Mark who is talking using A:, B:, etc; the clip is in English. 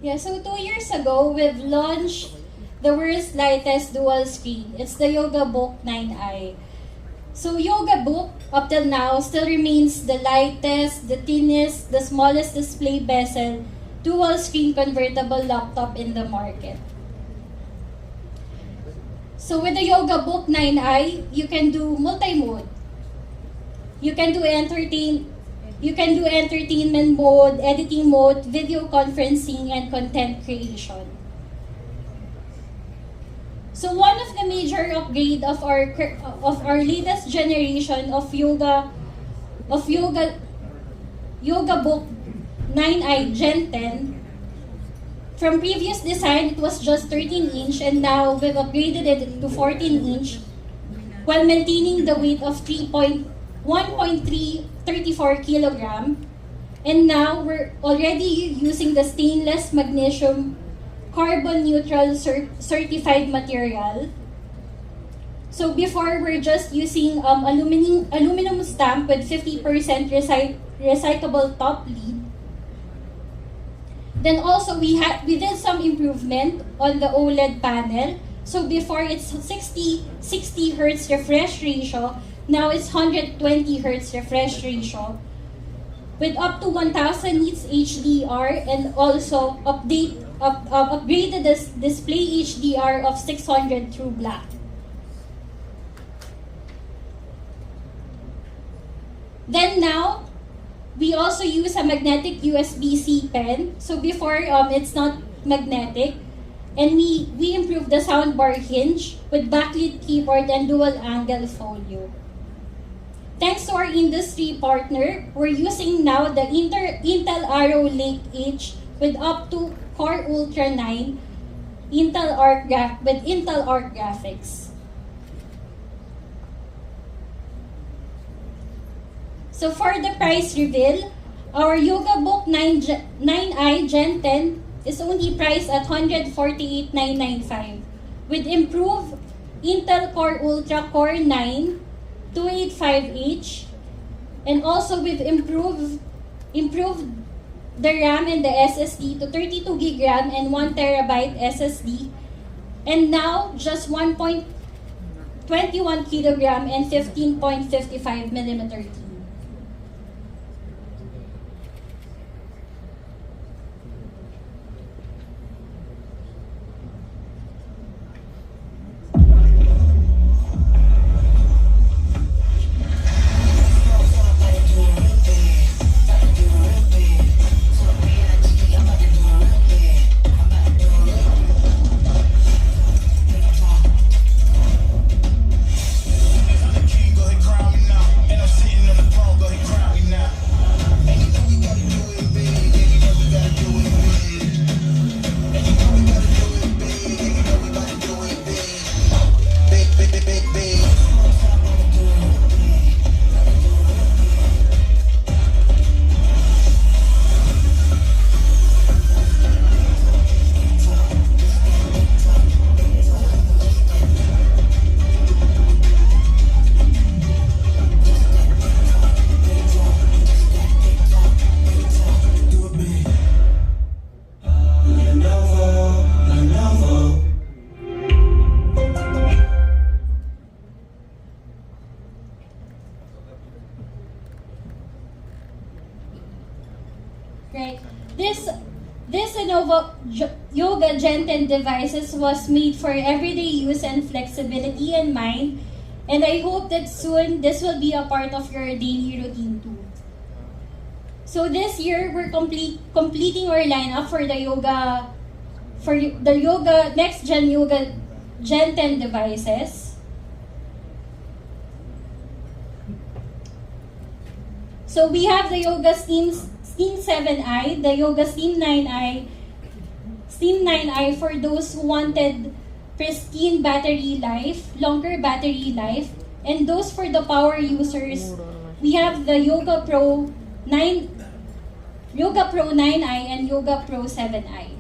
A: Yeah, so 2 years ago, we've launched the world's lightest dual screen. It's the Yoga Book 9i. So Yoga Book, up till now, still remains the lightest, the thinnest, the smallest display bezel, dual screen convertible laptop in the market. So with the Yoga Book 9i, you can do multi-mode. You can do entertainment mode, editing mode, video conferencing, and content creation. So one of the major upgrade of our latest generation of Yoga Book 9i Gen 10, from previous design it was just 13-inch, and now we've upgraded it to 14-inch while maintaining the weight of 1.334 kilogram. And now we're already using the stainless magnesium carbon neutral certified material. So before, we're just using aluminum stamp with 50% recyclable top lid. Then also we did some improvement on the OLED panel. So before, it's 60 Hz refresh ratio. Now it's 120 Hz refresh ratio with up to 1000 nits HDR, and also upgraded this display HDR of 600 True Black. Then now, we also use a magnetic USB-C pen. So before, it's not magnetic. And we improved the soundbar hinge with backlit keyboard and dual angle folio. Thanks to our industry partner, we're using now the Intel Arrow Lake H with up to Core Ultra 9 Intel Arc graphics. So for the price reveal, our Yoga Book 9i Gen 10 is only priced at 148,995 with improved Intel Core Ultra Core 9 285H, and also we've improved the RAM and the SSD to 32 gig RAM and 1 terabyte SSD, and now just 1.21 kilogram and 15.55 millimeter team. Right. This Lenovo Yoga Gen 10 devices was made for everyday use and flexibility in mind, and I hope that soon this will be a part of your daily routine too. So this year we're completing our lineup for the next gen Yoga Gen 10 devices. So we have the Yoga Steam 7i, the Yoga Steam 9i for those who wanted pristine battery life, longer battery life, and those for the power users, we have the Yoga Pro 9i and Yoga Pro 7i.